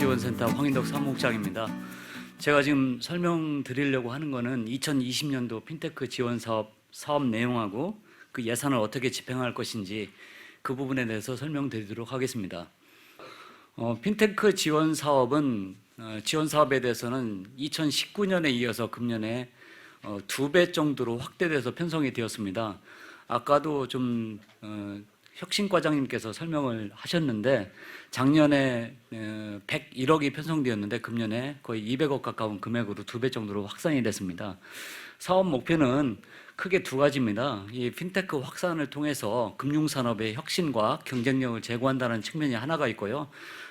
지원센터 황인덕 사무국장입니다. 제가 지금 설명드리려고 하는 거는 2020년도 핀테크 지원 사업 내용하고 그 예산을 어떻게 집행할 것인지 그 부분에 대해서 설명드리도록 하겠습니다. 핀테크 지원 사업은 지원 사업에 대해서는 2019년에 이어서 금년에 2배 정도로 확대돼서 편성이 되었습니다. 아까도 좀 혁신과장님께서 설명을 하셨는데 작년에 101억이 편성되었는데 금년에 거의 200억 가까운 금액으로 2배 정도로 확산이 됐습니다. 사업 목표는 크게 두 가지입니다. 이 핀테크 확산을 통해서 금융산업의 혁신과 경쟁력을 제고한다는 측면이 하나가 있고요.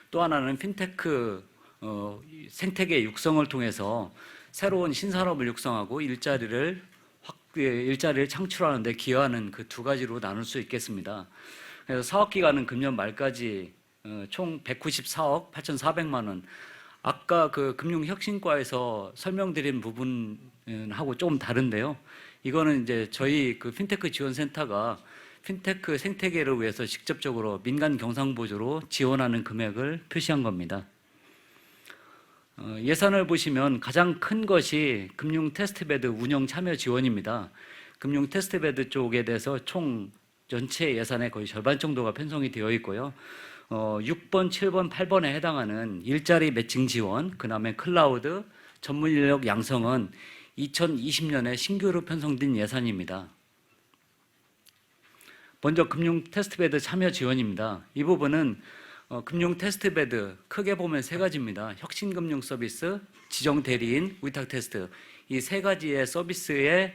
또 하나는 핀테크 생태계 육성을 통해서 새로운 신산업을 육성하고 일자리를 창출하는 데 기여하는 그 두 가지로 나눌 수 있겠습니다. 그래서 사업기간은 금년 말까지 총 194억 8,400만 원. 아까 그 금융혁신과에서 설명드린 부분하고 조금 다른데요. 이거는 이제 저희 그 핀테크 지원센터가 핀테크 생태계를 위해서 직접적으로 민간 경상보조로 지원하는 금액을 표시한 겁니다. 예산을 보시면 가장 큰 것이 금융 테스트베드 운영 참여 지원입니다. 금융 테스트베드 쪽에 대해서 총 전체 예산의 거의 절반 정도가 편성이 되어 있고요. 6번, 7번, 8번에 해당하는 일자리 매칭 지원, 그 다음에 클라우드, 전문 인력 양성은 2020년에 신규로 편성된 예산입니다. 먼저 금융 테스트베드 참여 지원입니다. 이 부분은 금융 테스트베드 크게 보면 세 가지입니다. 혁신금융 서비스, 지정 대리인, 위탁 테스트. 이 세 가지의 서비스에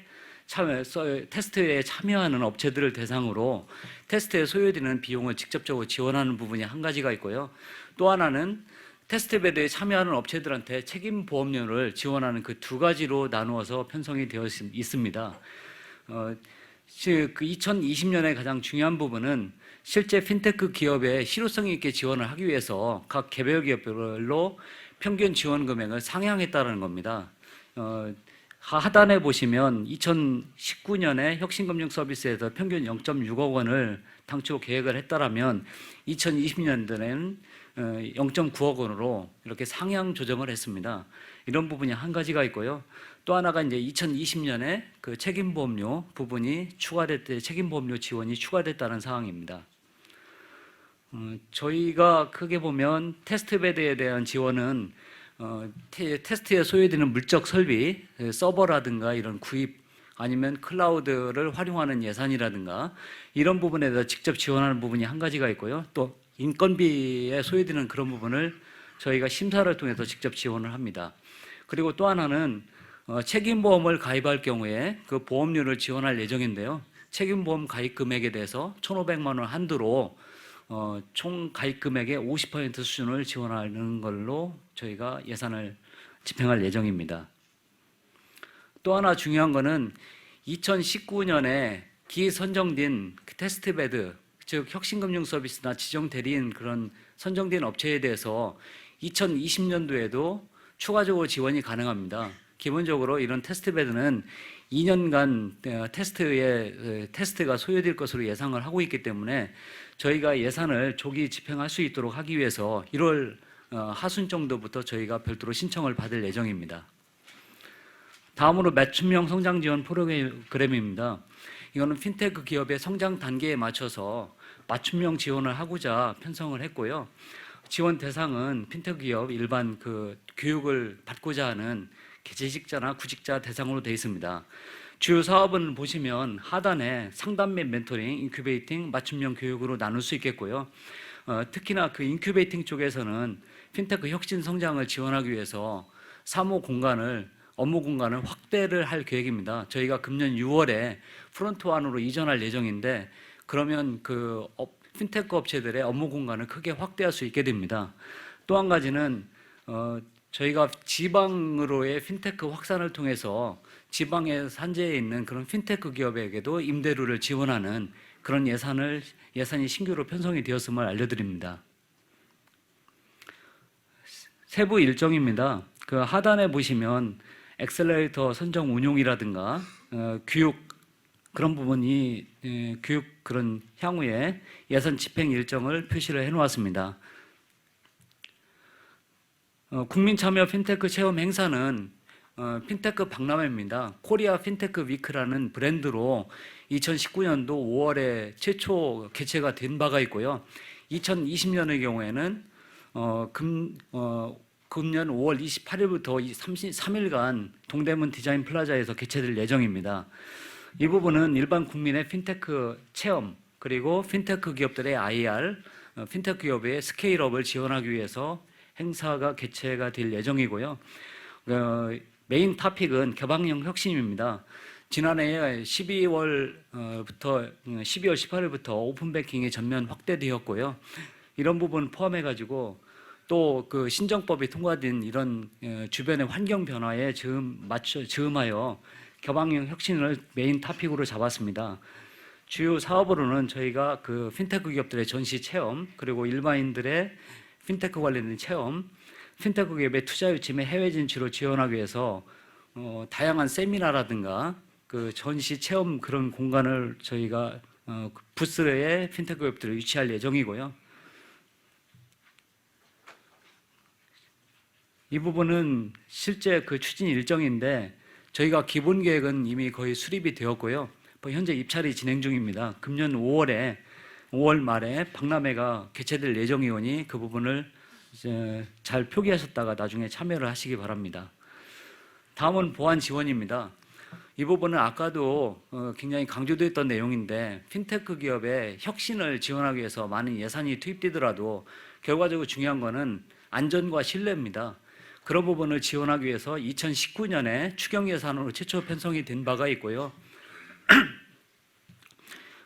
테스트에 참여하는 업체들을 대상으로 테스트에 소요되는 비용을 직접적으로 지원하는 부분이 한 가지가 있고요. 또 하나는 테스트베드에 참여하는 업체들한테 책임보험료를 지원하는 그 두 가지로 나누어서 편성이 되어 있습니다. 그 2020년에 가장 중요한 부분은 실제 핀테크 기업의 실효성 있게 지원을 하기 위해서 각 개별 기업별로 평균 지원 금액을 상향했다는 겁니다. 하단에 보시면 2019년에 혁신금융 서비스에서 평균 0.6억 원을 당초 계획을 했다라면 2020년도에는 0.9억 원으로 이렇게 상향 조정을 했습니다. 이런 부분이 한 가지가 있고요. 또 하나가 이제 2020년에 그 책임보험료 부분이 책임보험료 지원이 추가됐다는 사항입니다. 저희가 크게 보면 테스트베드에 대한 지원은 테스트에 소요되는 물적 설비, 서버라든가 이런 구입 아니면 클라우드를 활용하는 예산이라든가 이런 부분에 대해서 직접 지원하는 부분이 한 가지가 있고요. 또 인건비에 소요되는 그런 부분을 저희가 심사를 통해서 직접 지원을 합니다. 그리고 또 하나는 책임보험을 가입할 경우에 그 보험료를 지원할 예정인데요. 책임보험 가입 금액에 대해서 1,500만 원 한도로 총 가입 금액의 50% 수준을 지원하는 걸로 저희가 예산을 집행할 예정입니다. 또 하나 중요한 거는 2019년에 기선정된 테스트베드, 즉 혁신금융 서비스나 지정 대리인 그런 선정된 업체에 대해서 2020년도에도 추가적으로 지원이 가능합니다. 기본적으로 이런 테스트베드는 2년간 테스트가 소요될 것으로 예상을 하고 있기 때문에 저희가 예산을 조기 집행할 수 있도록 하기 위해서 1월 하순 정도부터 저희가 별도로 신청을 받을 예정입니다. 다음으로 맞춤형 성장 지원 프로그램입니다. 이거는 핀테크 기업의 성장 단계에 맞춰서 맞춤형 지원을 하고자 편성을 했고요. 지원 대상은 핀테크 기업 일반 그 교육을 받고자 하는 재직자나 구직자 대상으로 되어 있습니다. 주요 사업은 보시면 하단에 상담 및 멘토링, 인큐베이팅, 맞춤형 교육으로 나눌 수 있겠고요. 특히나 그 인큐베이팅 쪽에서는 핀테크 혁신 성장을 지원하기 위해서 업무 공간을 확대를 할 계획입니다. 저희가 금년 6월에 프론트1으로 이전할 예정인데 그러면 그 핀테크 업체들의 업무 공간을 크게 확대할 수 있게 됩니다. 또 한 가지는 저희가 지방으로의 핀테크 확산을 통해서 지방에 산재해 있는 그런 핀테크 기업에게도 임대료를 지원하는 그런 예산이 신규로 편성이 되었음을 알려드립니다. 세부 일정입니다. 그 하단에 보시면 엑셀러레이터 선정 운용이라든가 교육 그런 부분이 교육 그런 향후에 예산 집행 일정을 표시를 해놓았습니다. 국민참여 핀테크 체험 행사는 핀테크 박람회입니다. 코리아 핀테크 위크라는 브랜드로 2019년도 5월에 최초 개최가 된 바가 있고요. 2020년의 경우에는 금년 5월 28일부터 33일간 동대문 디자인 플라자에서 개최될 예정입니다. 이 부분은 일반 국민의 핀테크 체험 그리고 핀테크 기업들의 IR, 핀테크 기업의 스케일업을 지원하기 위해서 행사가 개최가 될 예정이고요. 메인 토픽은 개방형 혁신입니다. 지난해 12월 18일부터 오픈 뱅킹이 전면 확대되었고요. 이런 부분 포함해 가지고 또 그 신정법이 통과된 이런 주변의 환경 변화에 즈음하여 개방형 혁신을 메인 토픽으로 잡았습니다. 주요 사업으로는 저희가 그 핀테크 기업들의 전시 체험, 그리고 일반인들의 핀테크 관련된 체험, 핀테크 기업의 투자 유치 및 해외 진출을 지원하기 위해서 다양한 세미나라든가 그 전시 체험 그런 공간을 저희가 부스에 핀테크 기업들을 유치할 예정이고요. 이 부분은 실제 그 추진 일정인데 저희가 기본 계획은 이미 거의 수립이 되었고요. 현재 입찰이 진행 중입니다. 금년 5월 말에 박람회가 개최될 예정이오니 그 부분을 이제 잘 표기하셨다가 나중에 참여를 하시기 바랍니다. 다음은 보안 지원입니다. 이 부분은 아까도 굉장히 강조됐던 내용인데 핀테크 기업의 혁신을 지원하기 위해서 많은 예산이 투입되더라도 결과적으로 중요한 것은 안전과 신뢰입니다. 그런 부분을 지원하기 위해서 2019년에 추경 예산으로 최초 편성이 된 바가 있고요.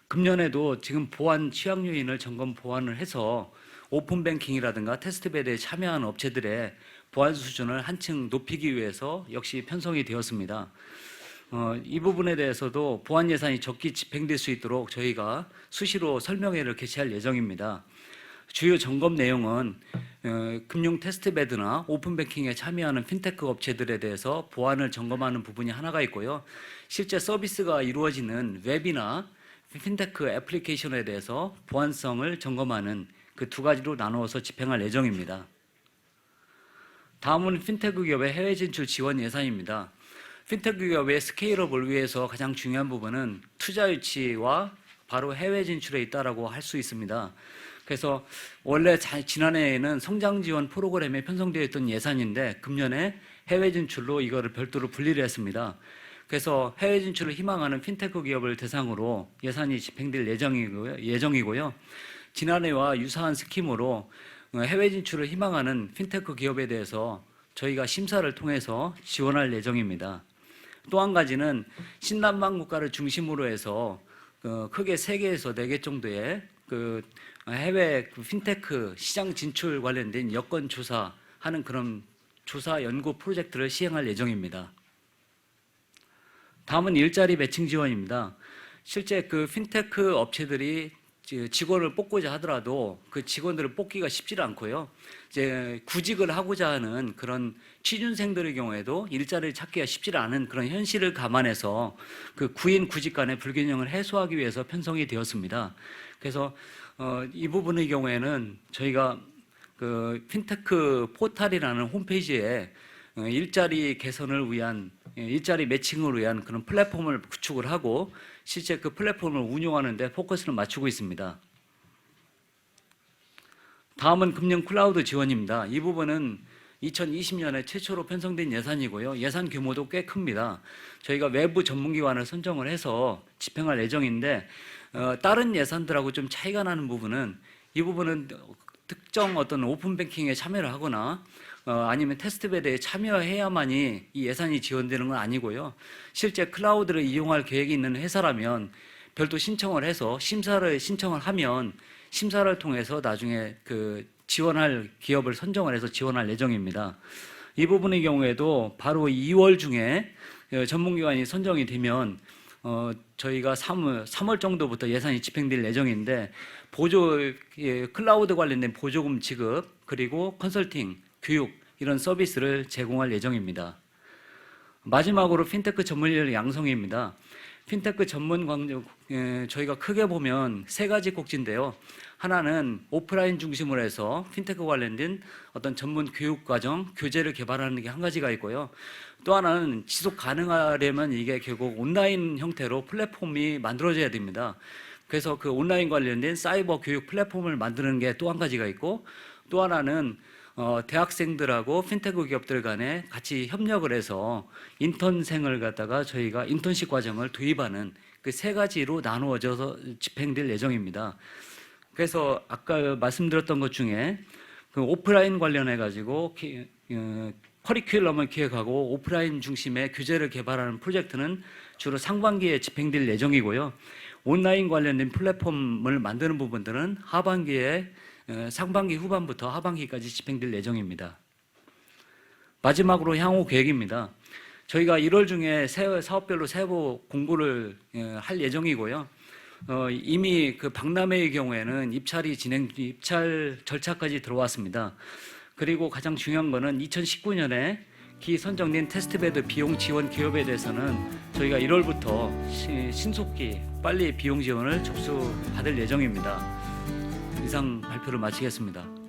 금년에도 지금 보안 취약 요인을 점검 보완을 해서 오픈 뱅킹이라든가 테스트베드에 참여한 업체들의 보안 수준을 한층 높이기 위해서 역시 편성이 되었습니다. 이 부분에 대해서도 보안 예산이 적게 집행될 수 있도록 저희가 수시로 설명회를 개최할 예정입니다. 주요 점검 내용은 금융 테스트베드나 오픈뱅킹에 참여하는 핀테크 업체들에 대해서 보안을 점검하는 부분이 하나가 있고요. 실제 서비스가 이루어지는 웹이나 핀테크 애플리케이션에 대해서 보안성을 점검하는 그 두 가지로 나누어서 집행할 예정입니다. 다음은 핀테크 기업의 해외 진출 지원 예산입니다. 핀테크 기업의 스케일업을 위해서 가장 중요한 부분은 투자 유치와 바로 해외 진출에 있다라고 할 수 있습니다. 그래서 원래 지난해에는 성장 지원 프로그램에 편성되어 있던 예산인데 금년에 해외 진출로 이거를 별도로 분리를 했습니다. 그래서 해외 진출을 희망하는 핀테크 기업을 대상으로 예산이 집행될 예정이고요. 지난해와 유사한 스킴으로 해외 진출을 희망하는 핀테크 기업에 대해서 저희가 심사를 통해서 지원할 예정입니다. 또 한 가지는 신남방 국가를 중심으로 해서 크게 3개에서 4개 정도의 그 해외 핀테크 시장 진출 관련된 여건 조사하는 그런 조사 연구 프로젝트를 시행할 예정입니다. 다음은 일자리 매칭 지원입니다. 실제 그 핀테크 업체들이 직원을 뽑고자 하더라도 그 직원들을 뽑기가 쉽지 않고요. 이제 구직을 하고자 하는 그런 취준생들의 경우에도 일자리를 찾기가 쉽지 않은 그런 현실을 감안해서 그 구인 구직 간의 불균형을 해소하기 위해서 편성이 되었습니다. 그래서 이 부분의 경우에는 저희가 그 핀테크 포탈이라는 홈페이지에 일자리 개선을 위한 일자리 매칭을 위한 그런 플랫폼을 구축을 하고 실제 그 플랫폼을 운용하는 데 포커스를 맞추고 있습니다. 다음은 금융 클라우드 지원입니다. 이 부분은 2020년에 최초로 편성된 예산이고요. 예산 규모도 꽤 큽니다. 저희가 외부 전문기관을 선정을 해서 집행할 예정인데 다른 예산들하고 좀 차이가 나는 부분은 이 부분은 특정 어떤 오픈뱅킹에 참여를 하거나 아니면 테스트베드에 참여해야만이 이 예산이 지원되는 건 아니고요. 실제 클라우드를 이용할 계획이 있는 회사라면 별도 신청을 해서 심사를 신청을 하면 심사를 통해서 나중에 그 지원할 기업을 선정을 해서 지원할 예정입니다. 이 부분의 경우에도 바로 2월 중에 전문기관이 선정이 되면 저희가 3월 정도부터 예산이 집행될 예정인데 클라우드 관련된 보조금 지급 그리고 컨설팅, 교육 이런 서비스를 제공할 예정입니다. 마지막으로 핀테크 전문 인력 양성입니다. 핀테크 전문 저희가 크게 보면 3가지 꼭지인데요. 하나는 오프라인 중심으로 해서 핀테크 관련된 어떤 전문 교육 과정, 교재를 개발하는 게 한 가지가 있고요. 또 하나는 지속 가능하려면 이게 결국 온라인 형태로 플랫폼이 만들어져야 됩니다. 그래서 그 온라인 관련된 사이버 교육 플랫폼을 만드는 게 또 한 가지가 있고, 또 하나는 대학생들하고 핀테크 기업들 간에 같이 협력을 해서 인턴생을 갖다가 저희가 인턴십 과정을 도입하는 그 세 가지로 나누어져서 집행될 예정입니다. 그래서 아까 말씀드렸던 것 중에 그 오프라인 관련해 가지고 커리큘럼을 기획하고 오프라인 중심의 교재를 개발하는 프로젝트는 주로 상반기에 집행될 예정이고요. 온라인 관련된 플랫폼을 만드는 부분들은 하반기에 상반기 후반부터 하반기까지 집행될 예정입니다. 마지막으로 향후 계획입니다. 저희가 1월 중에 사업별로 세부 공고를 할 예정이고요. 이미 그 박람회의 경우에는 입찰 절차까지 들어왔습니다. 그리고 가장 중요한 거는 2019년에 기선정된 테스트베드 비용 지원 기업에 대해서는 저희가 1월부터 신속히 빨리 비용 지원을 접수받을 예정입니다. 이상 발표를 마치겠습니다.